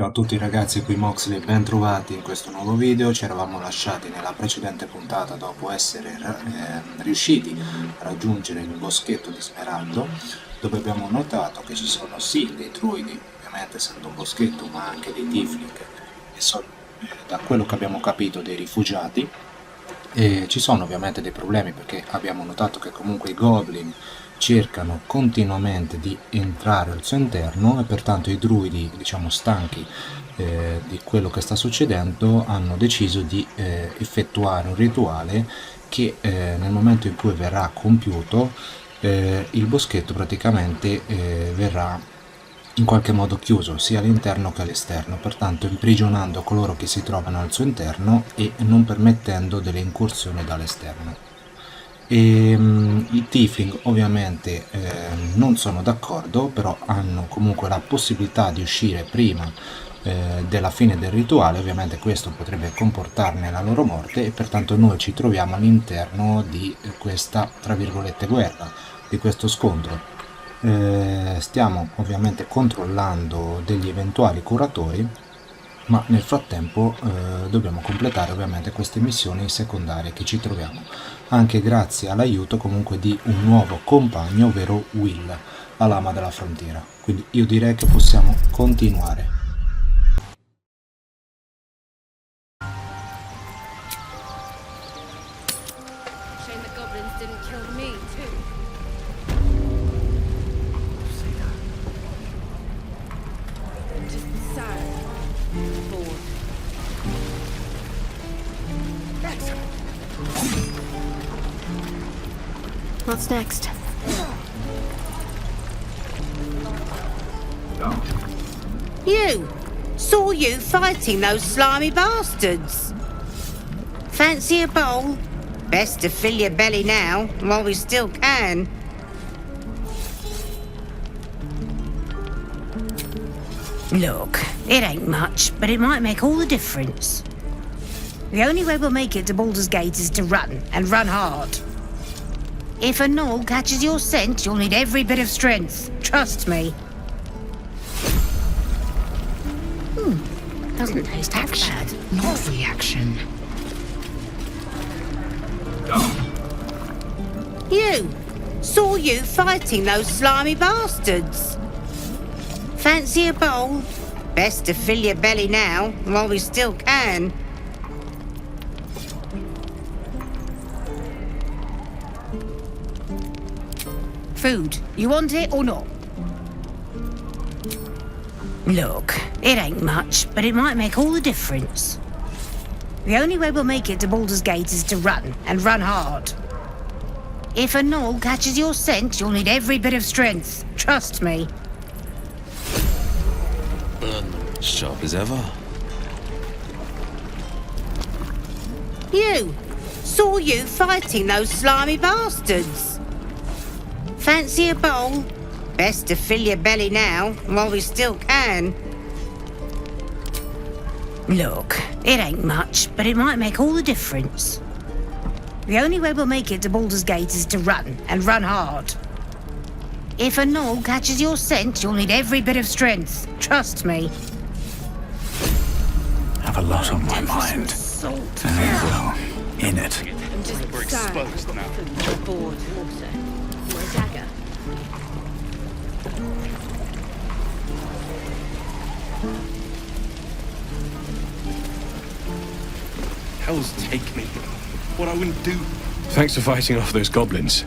Ciao a tutti ragazzi, qui Moxley, ben trovati in questo nuovo video. Ci eravamo lasciati nella precedente puntata dopo essere riusciti a raggiungere il Boschetto di Smeraldo, dove abbiamo notato che ci sono sì dei druidi, ovviamente essendo un boschetto, ma anche dei tiefling, che sono, da quello che abbiamo capito, dei rifugiati. E ci sono ovviamente dei problemi perché abbiamo notato che comunque i goblin cercano continuamente di entrare al suo interno e pertanto i druidi, diciamo stanchi di quello che sta succedendo, hanno deciso di effettuare un rituale che nel momento in cui verrà compiuto il boschetto praticamente verrà in qualche modo chiuso sia all'interno che all'esterno, pertanto imprigionando coloro che si trovano al suo interno e non permettendo delle incursioni dall'esterno. I tiefling ovviamente non sono d'accordo, però hanno comunque la possibilità di uscire prima della fine del rituale. Ovviamente questo potrebbe comportarne la loro morte e pertanto noi ci troviamo all'interno di questa, tra virgolette, guerra, di questo scontro. Stiamo ovviamente controllando degli eventuali curatori, ma nel frattempo dobbiamo completare ovviamente queste missioni secondarie che ci troviamo, anche grazie all'aiuto comunque di un nuovo compagno, ovvero Will, la lama della frontiera. Quindi io direi che possiamo continuare. Shame the goblins didn't kill me too. Just sad, bored. What's next? You! Saw you fighting those slimy bastards! Fancy a bowl? Best to fill your belly now, while we still can. Look, it ain't much, but it might make all the difference. The only way we'll make it to Baldur's Gate is to run, and run hard. If a gnoll catches your scent, you'll need every bit of strength. Trust me. Doesn't taste half bad. Not reaction. You! Saw you fighting those slimy bastards. Fancy a bowl? Best to fill your belly now, while we still can. Food. You want it or not? Look, it ain't much, but it might make all the difference. The only way we'll make it to Baldur's Gate is to run, and run hard. If a gnoll catches your scent, you'll need every bit of strength. Trust me. Sharp as ever. You! Saw you fighting those slimy bastards. Fancy a bowl? Best to fill your belly now, while we still can. Look, it ain't much, but it might make all the difference. The only way we'll make it to Baldur's Gate is to run, and run hard. If a gnoll catches your scent, you'll need every bit of strength. Trust me. Have a lot on my mind. Salt. And well, in it. I'm just We're sad, exposed now. bored. My dagger. Hell's take me. What I wouldn't do. Thanks for fighting off those goblins.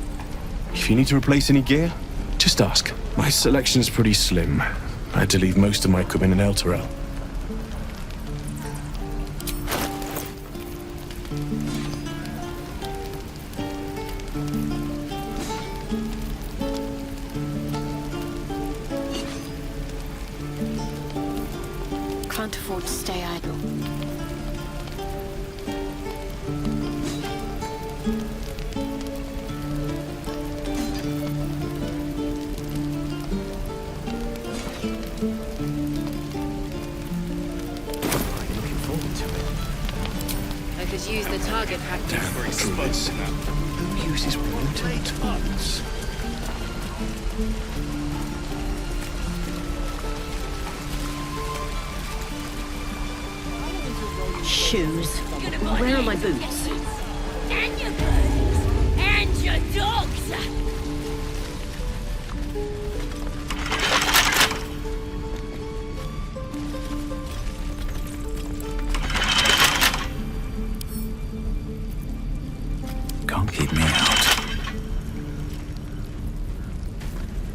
If you need to replace any gear, just ask. My selection's pretty slim. I had to leave most of my equipment in Elturel. Can't afford to stay idle. I could use the target practice. We're exposed now. Who uses wooden tools? shoes. Where are my boots? And your birds! And your dogs! Can't keep me out.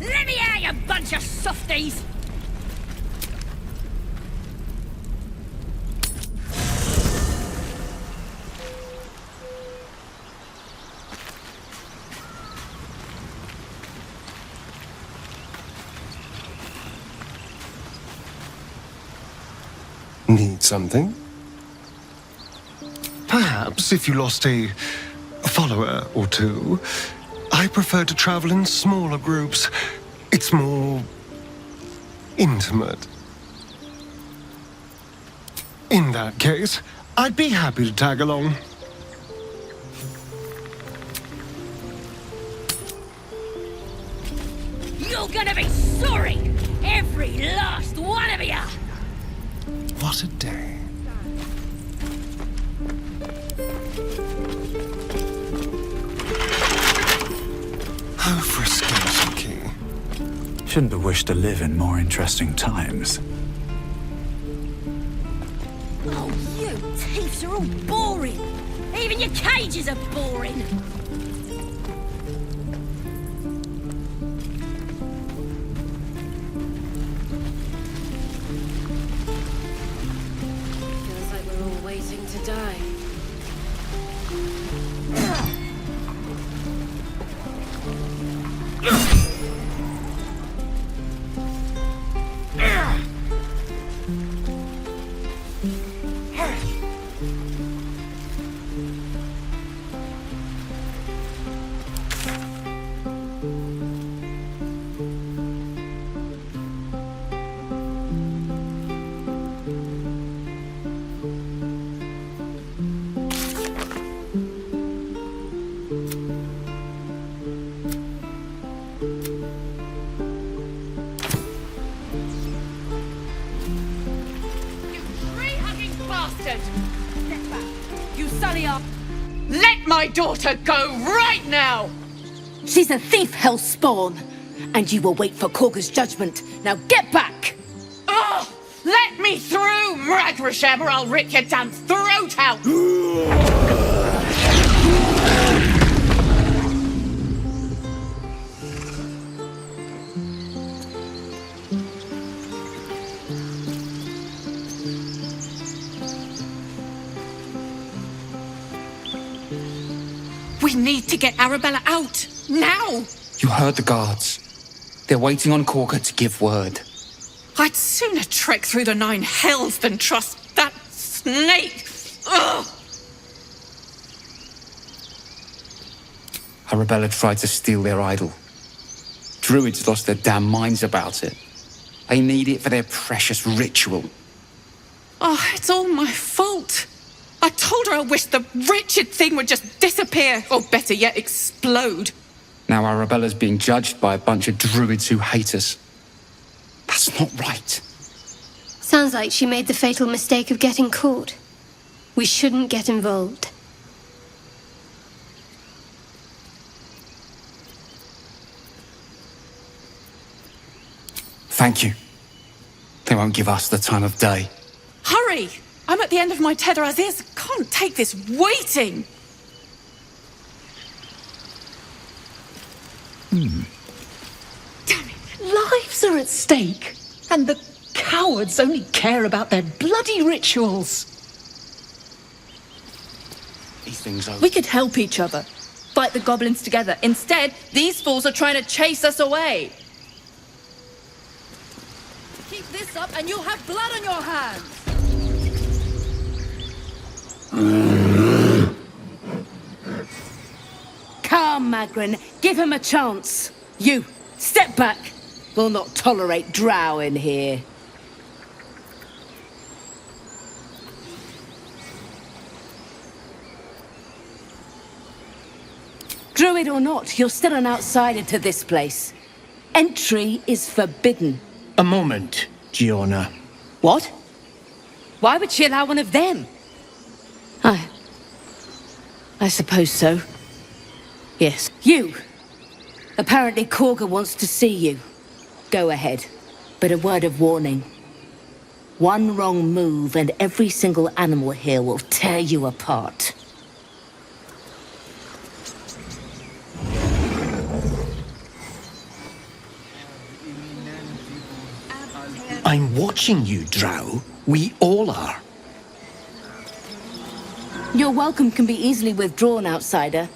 Let me out, you bunch of softies! Need something? Perhaps if you lost a follower or two. I prefer to travel in smaller groups. It's more intimate. In that case, I'd be happy to tag along. You're gonna be sorry! Every last one of you! What a day. Oh, for a skeleton key. Shouldn't have wished to live in more interesting times. Oh, you thieves are all boring! Even your cages are boring! Feels like we're all waiting to die. Let my daughter go right now! She's a thief, hellspawn. And you will wait for Kagha's judgment. Now get back! Oh, let me through, Mragrasham, or I'll rip your damn throat out! We need to get Arabella out, now! You heard the guards. They're waiting on Kagha to give word. I'd sooner trek through the 9 hells than trust that snake! Ugh! Arabella tried to steal their idol. Druids lost their damn minds about it. They need it for their precious ritual. Oh, it's all my fault. I told her I wished the wretched thing would just disappear, or better yet, explode. Now Arabella's being judged by a bunch of druids who hate us. That's not right. Sounds like she made the fatal mistake of getting caught. We shouldn't get involved. Thank you. They won't give us the time of day. Hurry! I'm at the end of my tether as is. Can't take this waiting. Damn it. Lives are at stake. And the cowards only care about their bloody rituals. These things are... We could help each other. Fight the goblins together. Instead, these fools are trying to chase us away. Keep this up and you'll have blood on your hands. Come, Magrin, give him a chance. You, step back. We'll not tolerate Drow in here. Druid or not, you're still an outsider to this place. Entry is forbidden. A moment, Giona. What? Why would she allow one of them? I suppose so. Yes. You! Apparently Kagha wants to see you. Go ahead. But a word of warning. One wrong move and every single animal here will tear you apart. I'm watching you, Drow. We all are. Your welcome can be easily withdrawn, outsider.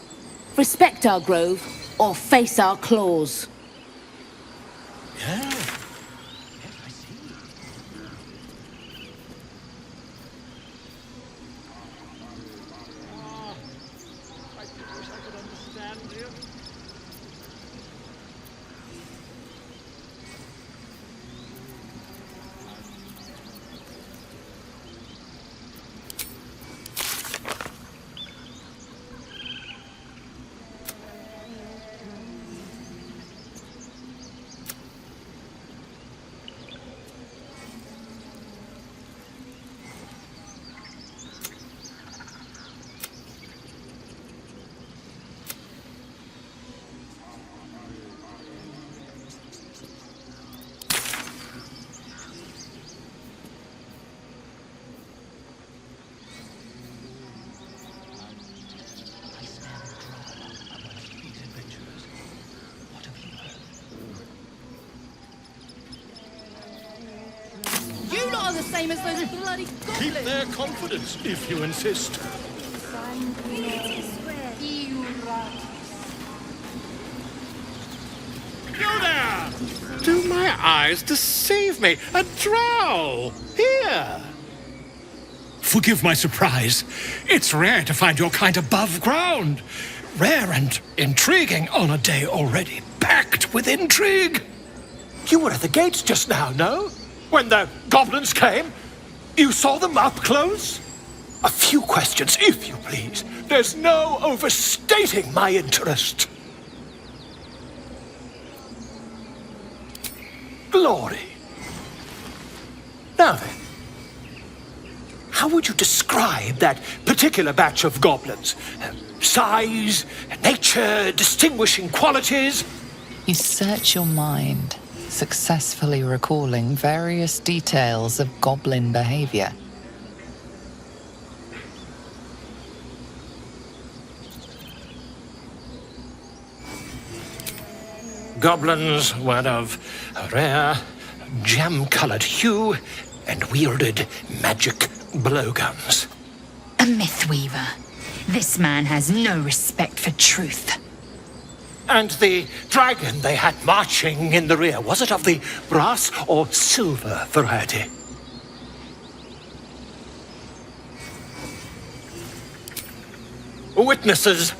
Respect our grove, or face our claws. Yeah. You lot are the same as those bloody goblins. Keep their confidence, if you insist. You there! Do my eyes deceive me? A drow! Here! Forgive my surprise. It's rare to find your kind above ground. Rare and intriguing on a day already packed with intrigue. You were at the gates just now, no? When the goblins came? You saw them up close? A few questions, if you please. There's no overstating my interest. Glory. Now then, how would you describe that particular batch of goblins? Size, nature, distinguishing qualities? You search your mind, successfully recalling various details of goblin behavior. Goblins were of a rare, jam-colored hue and wielded magic blowguns. A mythweaver. This man has no respect for truth. And the dragon they had marching in the rear, was it of the brass or silver variety? Witnesses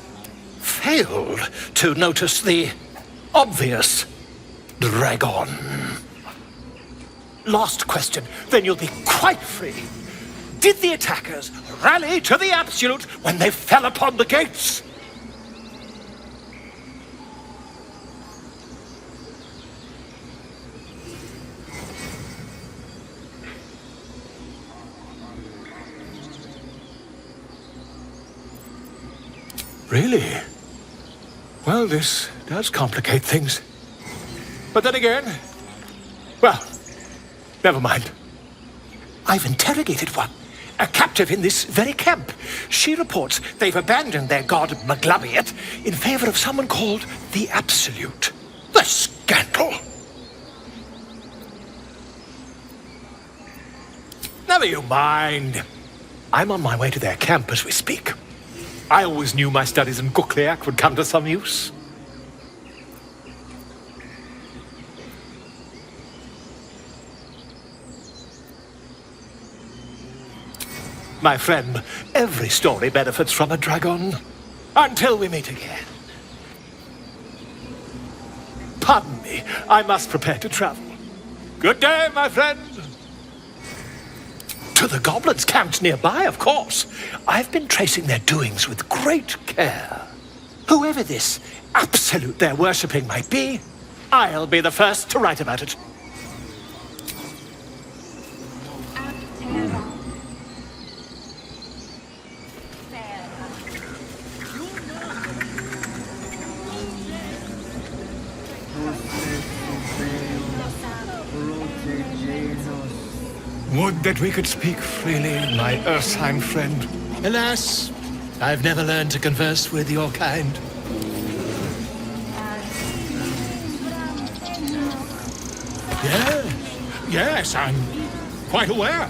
failed to notice the obvious dragon. Last question, then you'll be quite free. Did the attackers rally to the absolute when they fell upon the gates? Really? Well, this does complicate things. But then again, well, never mind. I've interrogated one, a captive in this very camp. She reports they've abandoned their god Maglabiet in favor of someone called the Absolute. The scandal! Never you mind. I'm on my way to their camp as we speak. I always knew my studies in Gukliak would come to some use. My friend, every story benefits from a dragon. Until we meet again. Pardon me, I must prepare to travel. Good day, my friend. To the goblins camped nearby, of course. I've been tracing their doings with great care. Whoever this absolute they're worshipping might be, I'll be the first to write about it. Would that we could speak freely, my Earthheim friend. Alas, I've never learned to converse with your kind. Yes, I'm quite aware.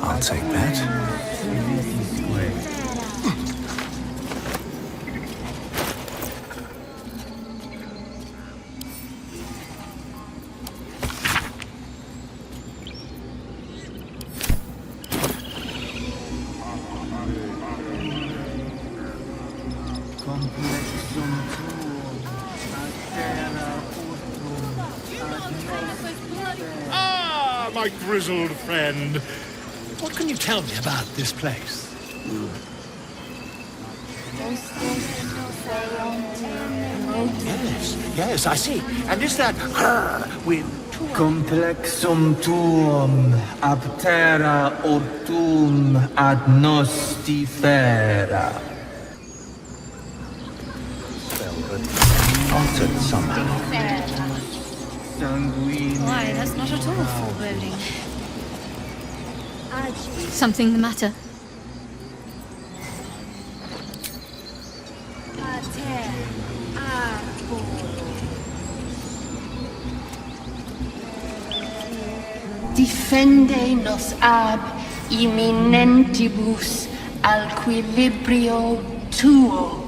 I'll take that. Ah, my grizzled friend. What can you tell me about this place? Yes, I see. And is that with Complexum tuum aptera ortum ad nostifera. Altered somehow. Why, that's not at all foreboding. Something the matter? Defende nos ab imminentibus al equilibrio tuo.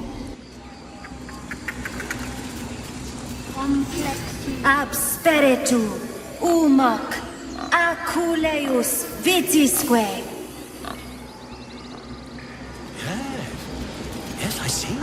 Ab spiritu umoc aculeus vitisque. Yes, I see.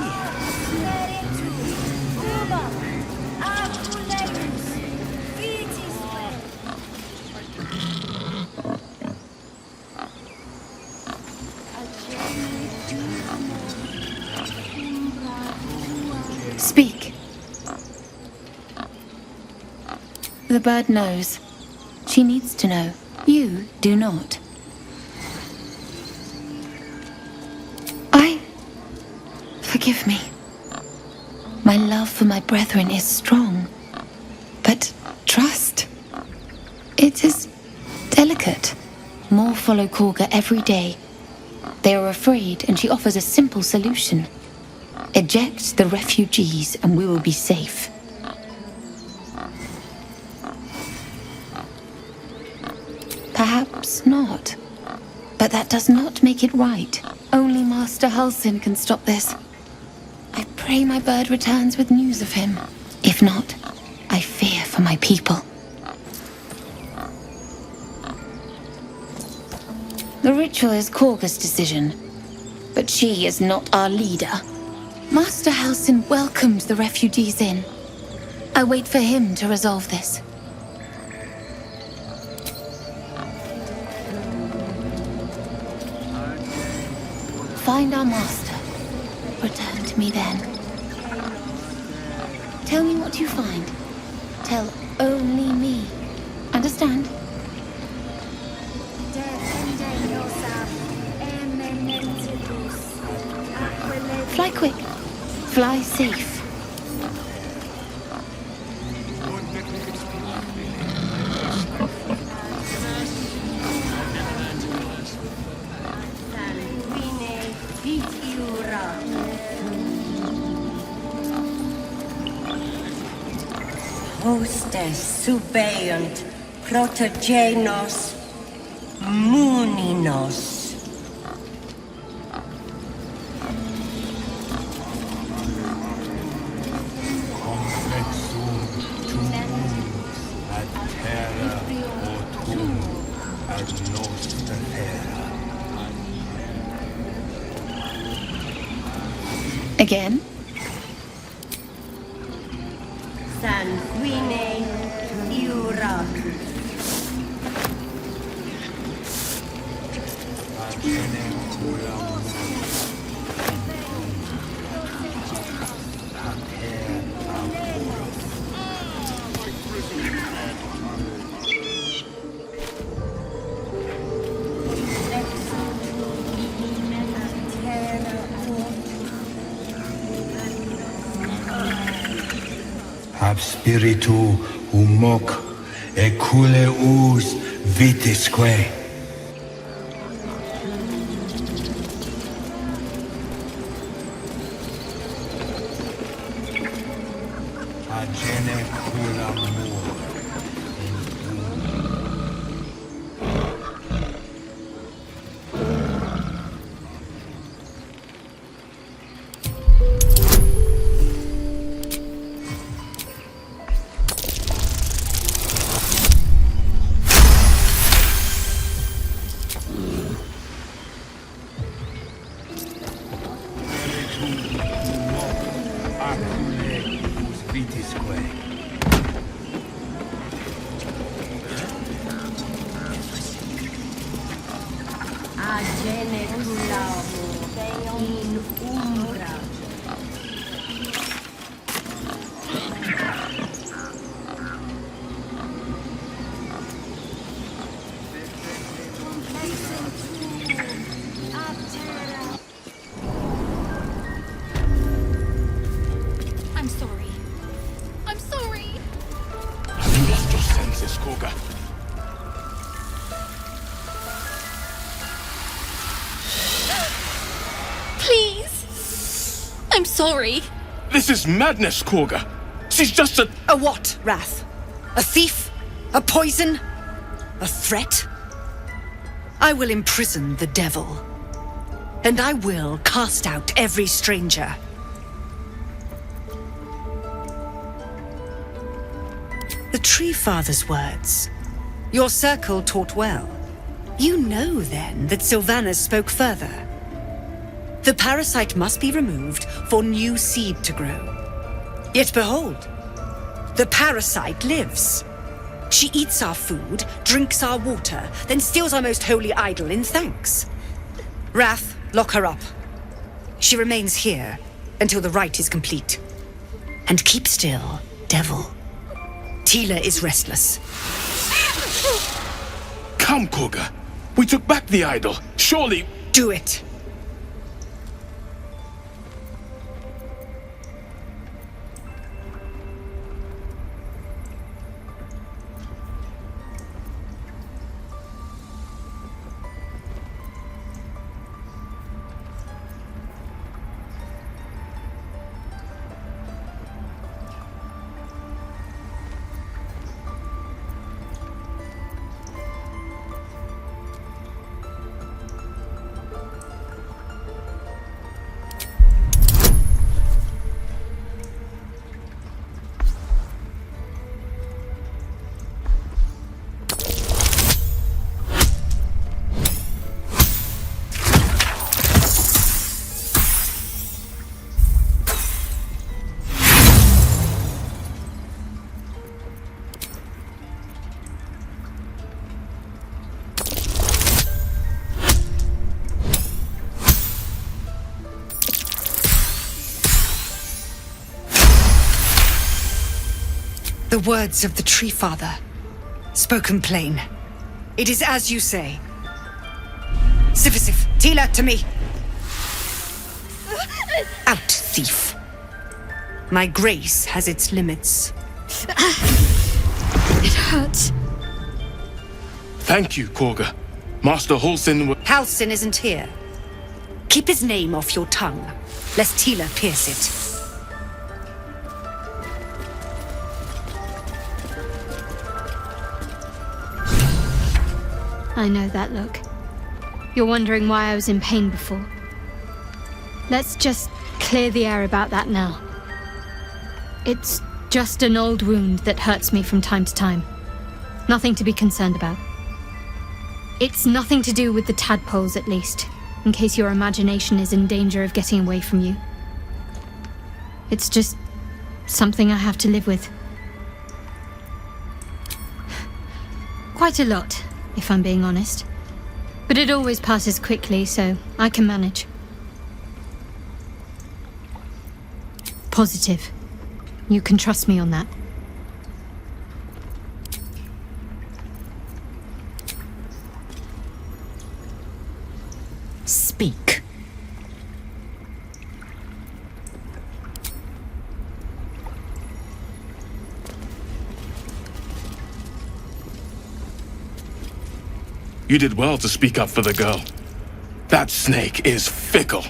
Speak. The bird knows. She needs to know. You do not. Forgive me. My love for my brethren is strong. But trust, it is delicate. More follow Kagha every day. They are afraid, and she offers a simple solution. Eject the refugees, and we will be safe. Perhaps not. But that does not make it right. Only Master Halsin can stop this. I pray my bird returns with news of him. If not, I fear for my people. The ritual is Kagha's decision, but she is not our leader. Master Halsin welcomed the refugees in. I wait for him to resolve this. Find our master. Return to me then. Tell me what you find. Tell only me. Understand? Fly quick. Fly safe. Hostes subeunt protogenos muninos. Again? Sanguine iura. ab spiritu humoc eculeus vitisque. Agene culamur. in umbra. I'm sorry. I'm sorry. Have you lost your senses, Kagha? Please. I'm sorry. This is madness, Kagha. She's just a... A what, Wrath? A thief? A poison? A threat? I will imprison the devil. And I will cast out every stranger. The Tree Father's words. Your circle taught well. You know, then, that Sylvanas spoke further. The parasite must be removed for new seed to grow. Yet behold, the parasite lives. She eats our food, drinks our water, then steals our most holy idol in thanks. Wrath, lock her up. She remains here until the rite is complete. And keep still, devil. Tila is restless. Come, Kagha. We took back the idol. Surely... Do it. The words of the Tree Father, spoken plain. It is as you say. Sifisif, Tila, to me. Out, thief. My grace has its limits. It hurts. Thank you, Kagha. Master Halsin... Halsin isn't here. Keep his name off your tongue, lest Tila pierce it. I know that look. You're wondering why I was in pain before. Let's just clear the air about that now. It's just an old wound that hurts me from time to time. Nothing to be concerned about. It's nothing to do with the tadpoles, at least, in case your imagination is in danger of getting away from you. It's just something I have to live with. Quite a lot, if I'm being honest. But it always passes quickly, so I can manage. Positive. You can trust me on that. Speak. You did well to speak up for the girl. That snake is fickle.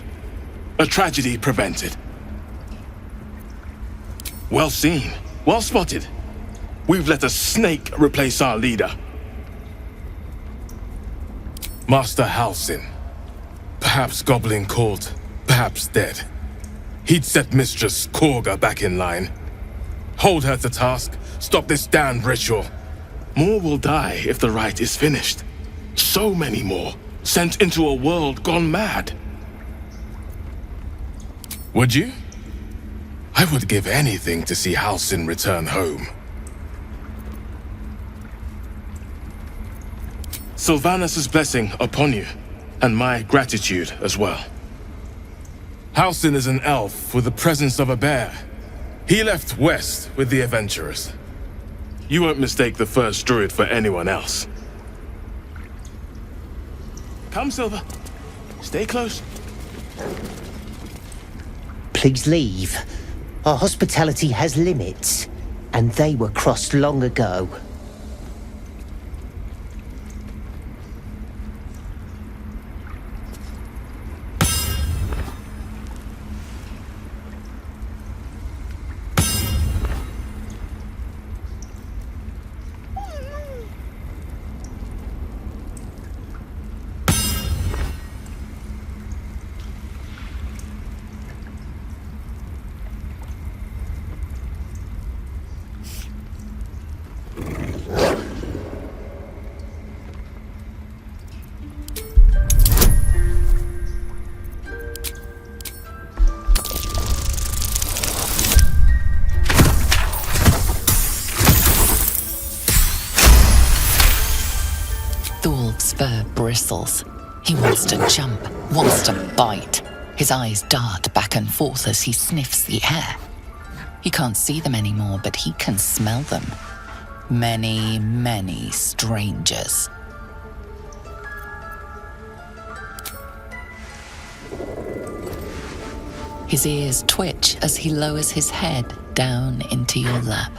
A tragedy prevented. Well seen. Well spotted. We've let a snake replace our leader. Master Halsin. Perhaps goblin caught, perhaps dead. He'd set Mistress Kagha back in line. Hold her to task, stop this damned ritual. More will die if the rite is finished. So many more, sent into a world gone mad. Would you? I would give anything to see Halsin return home. Sylvanus' blessing upon you, and my gratitude as well. Halsin is an elf with the presence of a bear. He left west with the adventurers. You won't mistake the first druid for anyone else. Come, Silver. Stay close. Please leave. Our hospitality has limits, and they were crossed long ago. Thul's fur bristles. He wants to jump, wants to bite. His eyes dart back and forth as he sniffs the air. He can't see them anymore, but he can smell them. Many, many strangers. His ears twitch as he lowers his head down into your lap.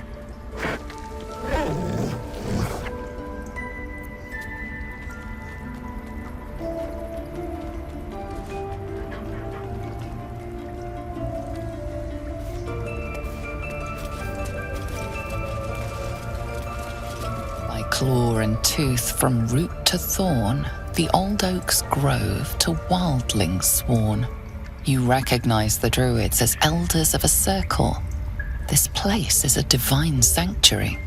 Claw and tooth from root to thorn, the old oak's grove to wildlings sworn. You recognize the druids as elders of a circle. This place is a divine sanctuary.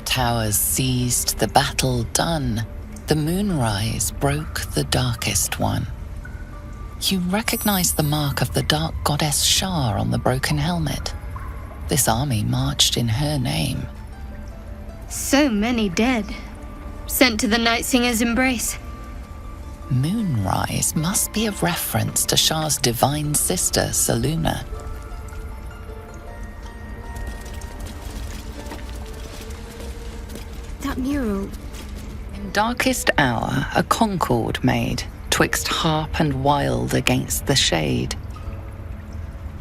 Towers seized, the battle done. The moonrise broke the darkest one. You recognize the mark of the dark goddess Shar on the broken helmet. This army marched in her name. So many dead. Sent to the Night Singer's embrace. Moonrise must be a reference to Shar's divine sister, Selûne. That mural. In darkest hour, a concord made, twixt harp and wild against the shade.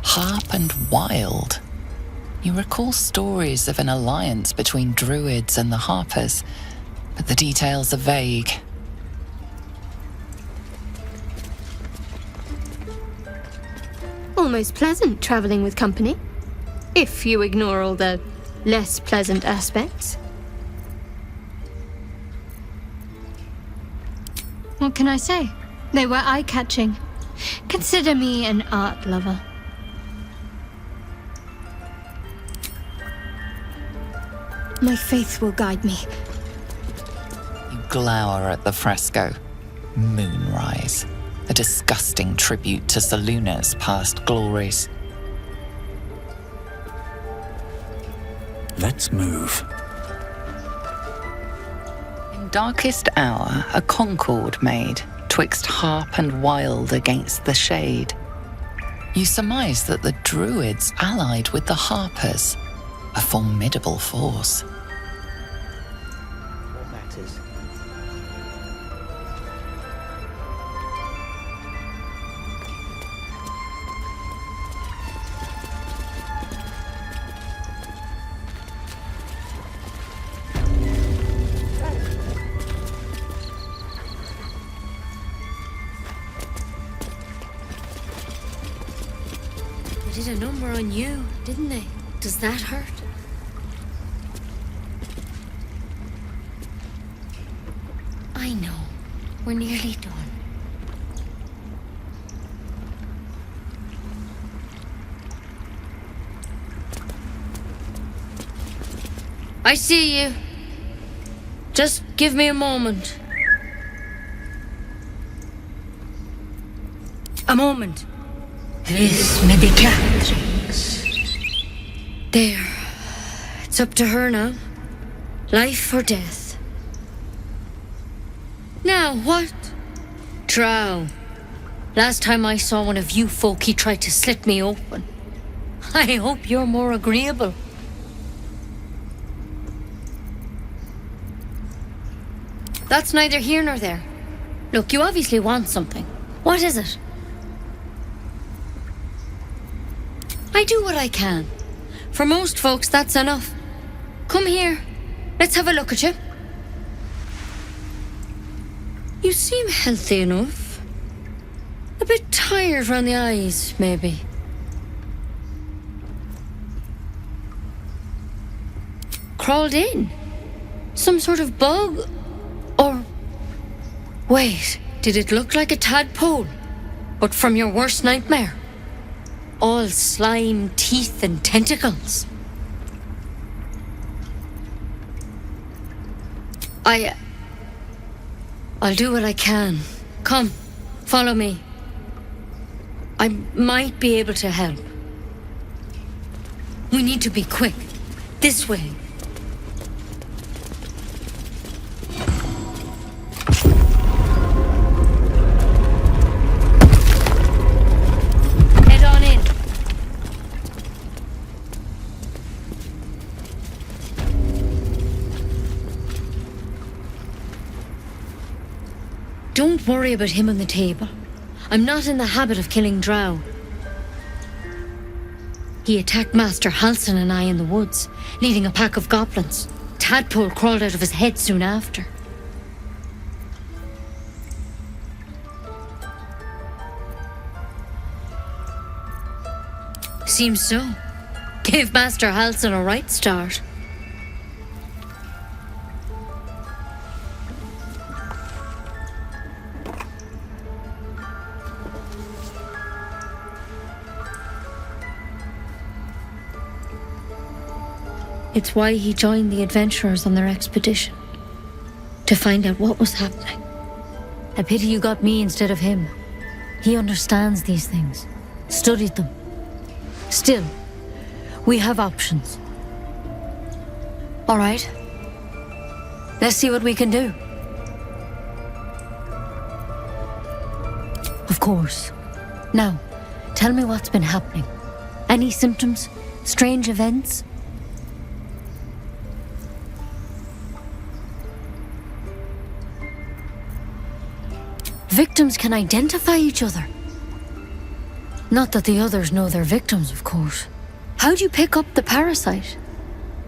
Harp and wild. You recall stories of an alliance between druids and the harpers, but the details are vague. Almost pleasant traveling with company, if you ignore all the less pleasant aspects. What can I say? They were eye-catching. Consider me an art lover. My faith will guide me. You glower at the fresco. Moonrise. A disgusting tribute to Selûne's past glories. Let's move. In darkest hour, a concord made, twixt harp and wild against the shade. You surmise that the druids allied with the harpers, a formidable force. What matters? a number on you, didn't they? Does that hurt? I know. We're nearly done. I see you. Just give me a moment. A moment. This may be there. It's up to her now. Life or death. Now, what? Drow. Last time I saw one of you folk, he tried to slit me open. I hope you're more agreeable. That's neither here nor there. Look, you obviously want something. What is it? I do what I can. For most folks, that's enough. Come here. Let's have a look at you. You seem healthy enough. A bit tired round the eyes, maybe. Crawled in? Some sort of bug? Or... Wait, did it look like a tadpole? But from your worst nightmare? All slime, teeth, and tentacles. I'll do what I can. Come, follow me. I might be able to help. We need to be quick. This way. Head on in. Don't worry about him on the table. I'm not in the habit of killing Drow. He attacked Master Halsin and I in the woods, leading a pack of goblins. Tadpole crawled out of his head soon after. Seems so. Gave Master Halsin a right start. It's why he joined the adventurers on their expedition. To find out what was happening. A pity you got me instead of him. He understands these things. Studied them. Still, we have options. All right. Let's see what we can do. Of course. Now, tell me what's been happening. Any symptoms? Strange events? Victims can identify each other. Not that the others know they're victims, of course. How'd you pick up the parasite?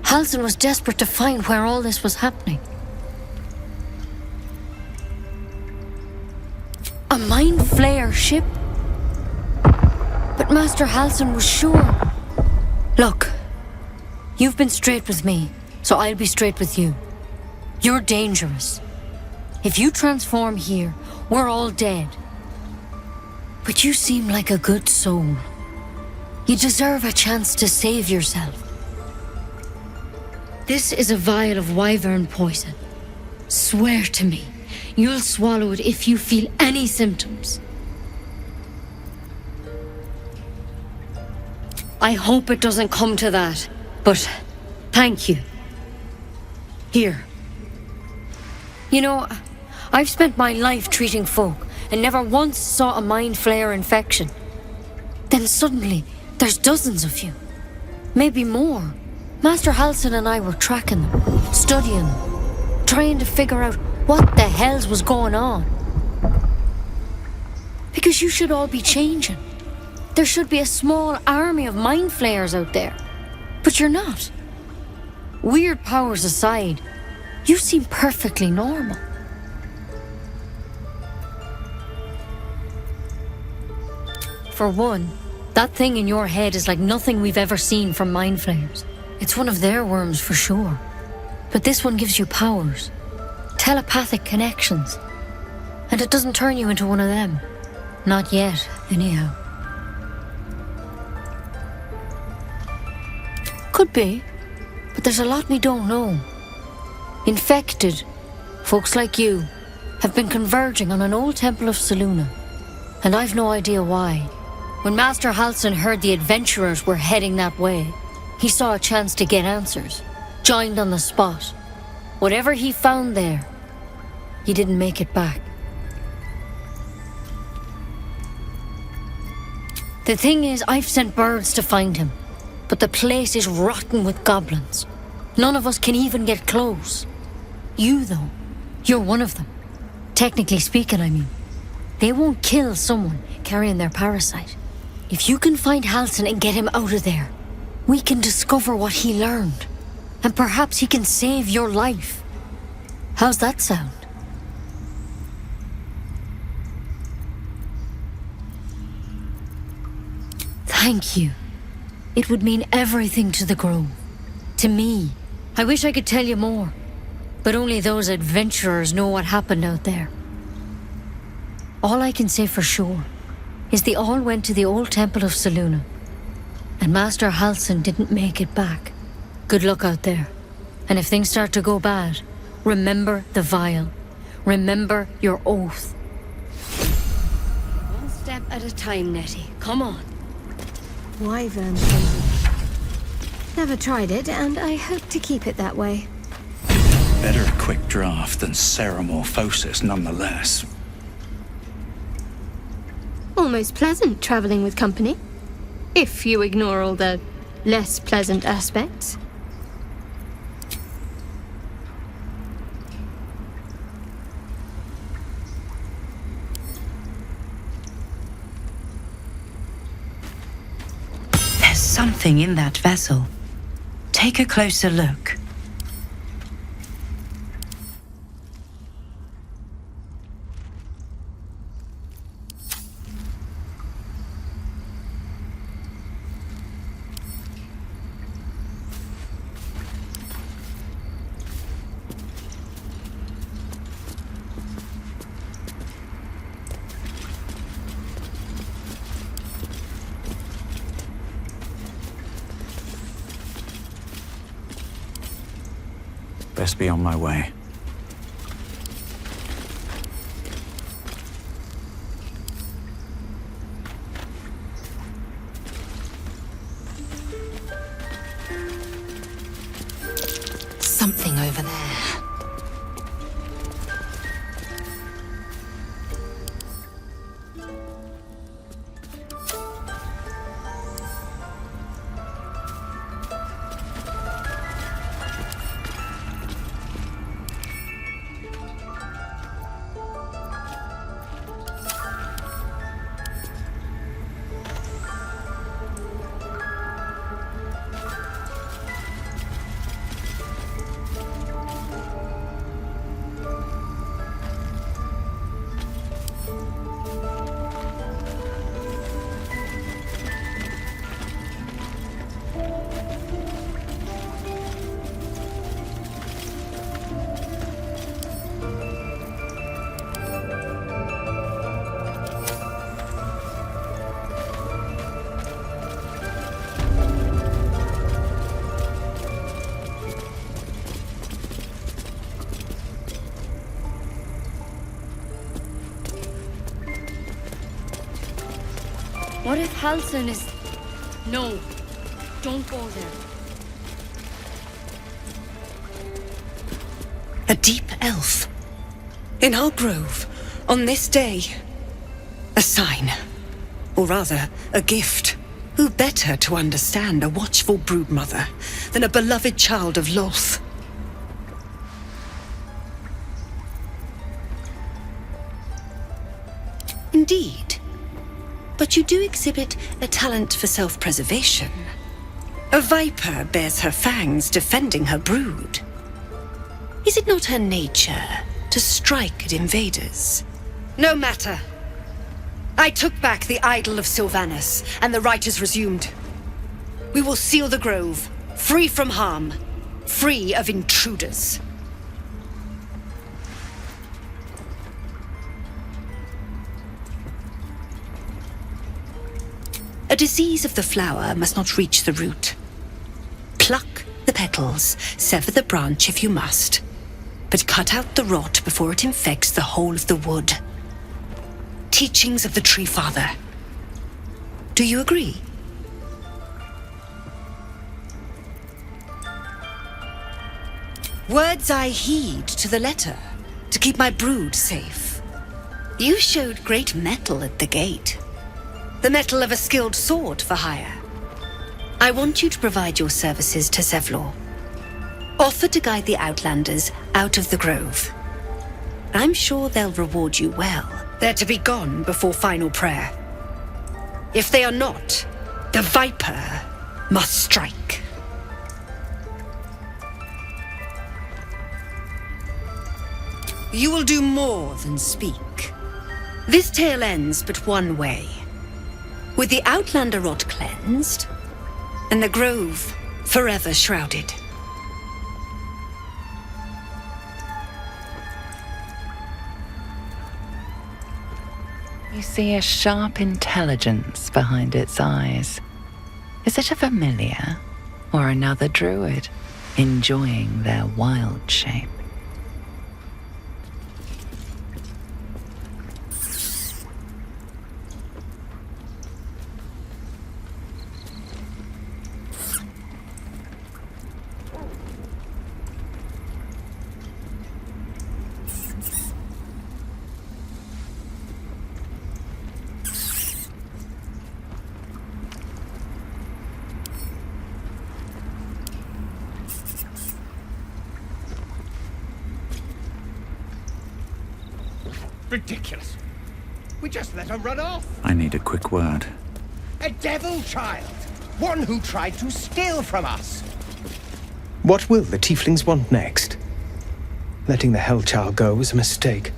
Halsin was desperate to find where all this was happening. A mind flayer ship? But Master Halsin was sure. Look, you've been straight with me, so I'll be straight with you. You're dangerous. If you transform here, we're all dead. But you seem like a good soul. You deserve a chance to save yourself. This is a vial of wyvern poison. Swear to me, you'll swallow it if you feel any symptoms. I hope it doesn't come to that, but thank you. Here. You know, I've spent my life treating folk and never once saw a mind flayer infection. Then suddenly, there's dozens of you. Maybe more. Master Halsin and I were tracking them, studying them, trying to figure out what the hells was going on. Because you should all be changing. There should be a small army of mind flayers out there. But you're not. Weird powers aside, you seem perfectly normal. For one, That thing in your head is like nothing we've ever seen from mind flayers. It's one of their worms for sure. But this one gives you powers. Telepathic connections. And it doesn't turn you into one of them. Not yet, anyhow. Could be. But there's a lot we don't know. Infected, folks like you, have been converging on an old temple of Selûne. And I've no idea why. When Master Halsin heard the adventurers were heading that way, he saw a chance to get answers. Joined on the spot. Whatever he found there, he didn't make it back. The thing is, I've sent birds to find him, but the place is rotten with goblins. None of us can even get close. You, though, you're one of them. Technically speaking, I mean. They won't kill someone carrying their parasite. If you can find Halsin and get him out of there, we can discover what he learned. And perhaps he can save your life. How's that sound? Thank you. It would mean everything to the Grove. To me. I wish I could tell you more. But only those adventurers know what happened out there. All I can say for sure is they all went to the old temple of Selûne. And Master Halsin didn't make it back. Good luck out there. And if things start to go bad, remember the vial. Remember your oath. One step at a time, Nettie. Come on. Wyvern poison. Never tried it, and I hope to keep it that way. Better a quick draft than ceramorphosis nonetheless. Almost pleasant traveling with company. If you ignore all the less pleasant aspects. There's something in that vessel. Take a closer look. Best be on my way. Something over there. What if Halsin is... No, don't go there. A deep elf. In our grove, on this day. A sign. Or rather, a gift. Who better to understand a watchful broodmother than a beloved child of Loth? Indeed. But you do exhibit a talent for self-preservation. A viper bears her fangs defending her brood. Is it not her nature to strike at invaders? No matter. I took back the idol of Sylvanus, and the rite is resumed. We will seal the grove, free from harm, free of intruders. A disease of the flower must not reach the root. Pluck the petals, sever the branch if you must, but cut out the rot before it infects the whole of the wood. Teachings of the Tree Father. Do you agree? Words I heed to the letter, to keep my brood safe. You showed great mettle at the gate. The mettle of a skilled sword for hire. I want you to provide your services to Zevlor. Offer to guide the Outlanders out of the grove. I'm sure they'll reward you well. They're to be gone before final prayer. If they are not, the Viper must strike. You will do more than speak. This tale ends but one way. With the Outlander rot cleansed, and the grove forever shrouded. You see a sharp intelligence behind its eyes. Is it a familiar or another druid enjoying their wild shape? Ridiculous. We just let her run off. I need a quick word. A devil child. One who tried to steal from us. What will the tieflings want next? Letting the Hellchild go was a mistake.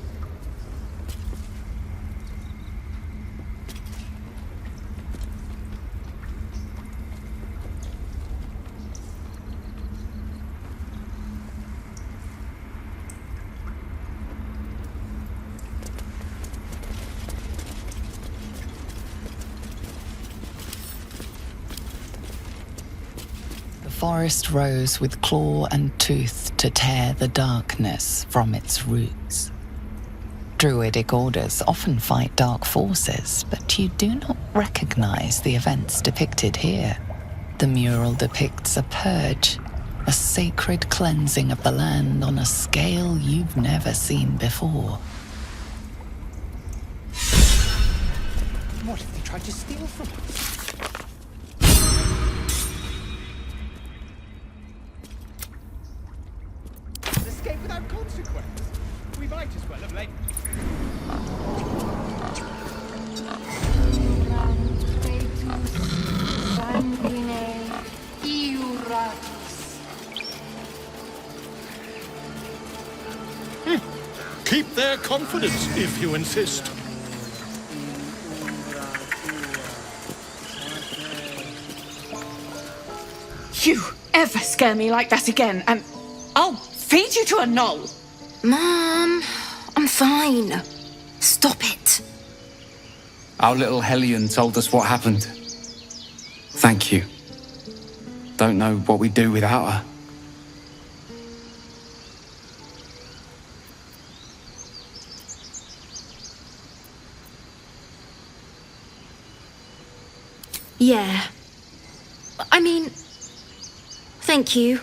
The forest rose with claw and tooth to tear the darkness from its roots. Druidic orders often fight dark forces, but you do not recognize the events depicted here. The mural depicts a purge, a sacred cleansing of the land on a scale you've never seen before. What if they tried to steal from us? Escape without consequence. We might as well have laid. Keep their confidence if you insist. You ever scare me like that again, and I'll feed you to a gnoll. Mom, I'm fine. Stop it. Our little Hellion told us what happened. Thank you. Don't know what we'd do without her. Yeah. I mean, thank you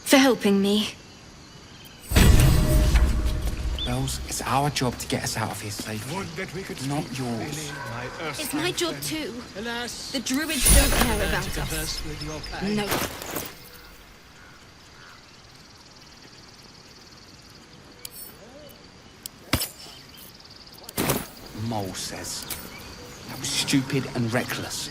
for helping me. Bells, it's our job to get us out of here safely. Not yours. It's my job too. The druids don't care about us. No. Mole says. That was stupid and reckless.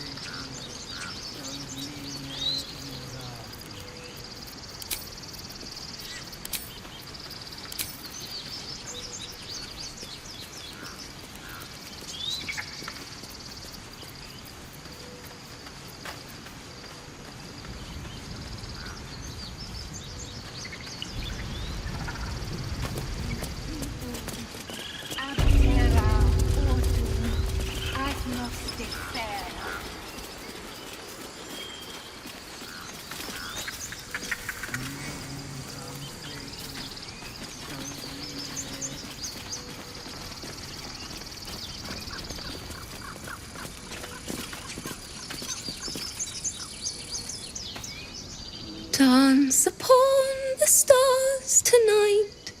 Dance upon the stars tonight.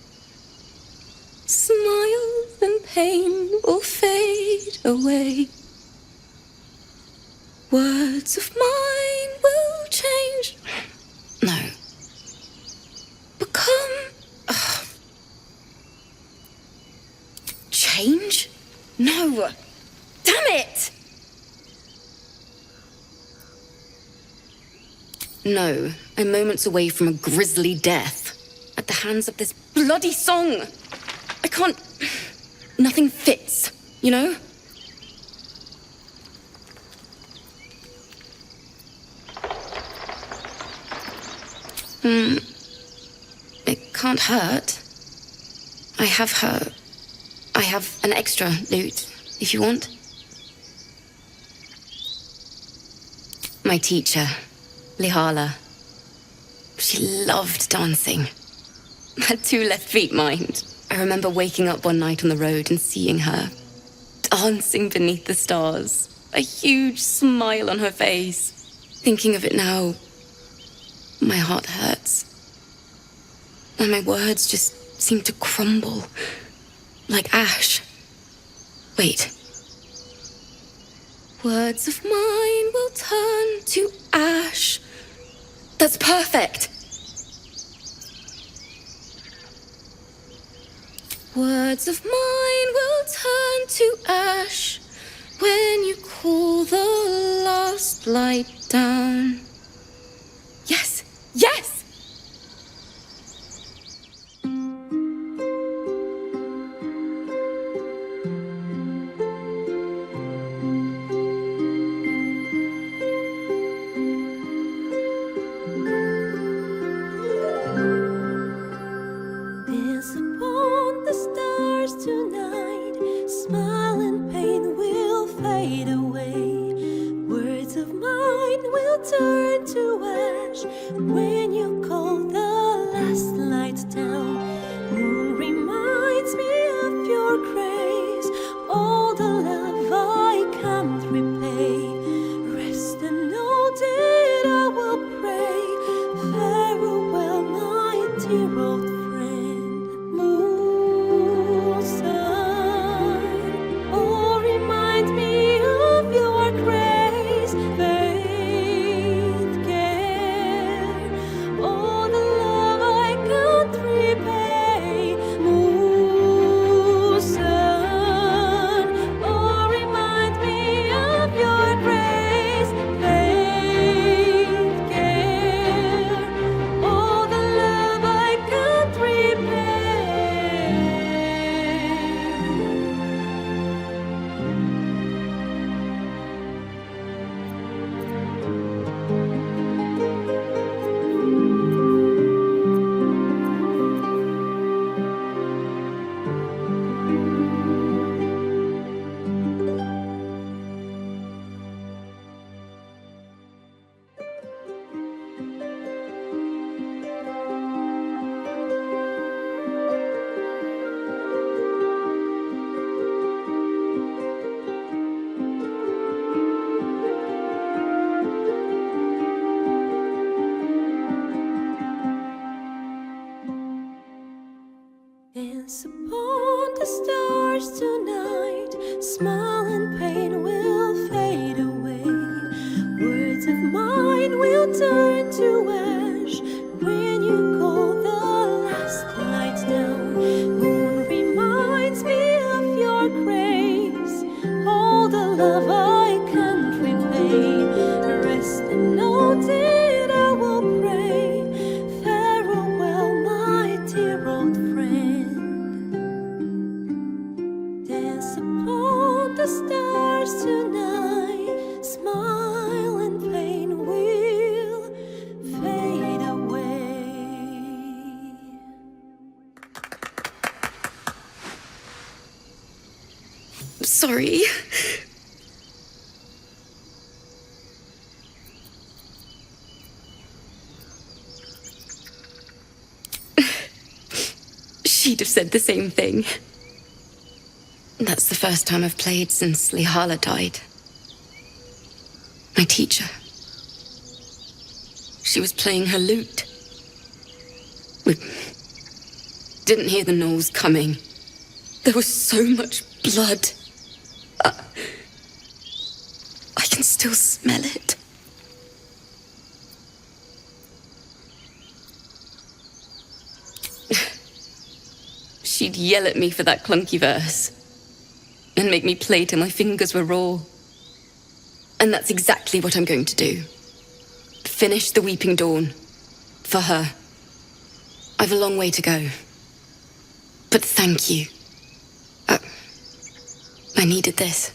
Smiles and pain will fade away. Words of mine will change. No. Become. Change? No. Damn it! No, I'm moments away from a grisly death. At the hands of this bloody song. I can't... Nothing fits, you know? It can't hurt. I have an extra lute, if you want. My teacher, Lihala. She loved dancing. Had 2 left feet, mind. I remember waking up one night on the road and seeing her, dancing beneath the stars, a huge smile on her face. Thinking of it now, my heart hurts. And my words just seem to crumble, like ash. Wait. Words of mine will turn to ash. That's perfect. Words of mine will turn to ash when you cool the last light down. Yes, yes! Dance upon the stars tonight. Smile and pain will fade away. Words of mine will turn to ash when you call the last light down. Moon reminds me of your grace. All the love I can't repay. Rest and note it, I will pray. Farewell, my dear old friend. Dance upon the stars tonight. Smile and pain will fade away. Sorry. She'd have said the same thing. That's the first time I've played since Lihala died. My teacher. She was playing her lute. We didn't hear the gnolls coming. There was so much blood. I can still smell it. She'd yell at me for that clunky verse and make me play till my fingers were raw. And that's exactly what I'm going to do. Finish the Weeping Dawn. For her. I've a long way to go. But thank you. I needed this.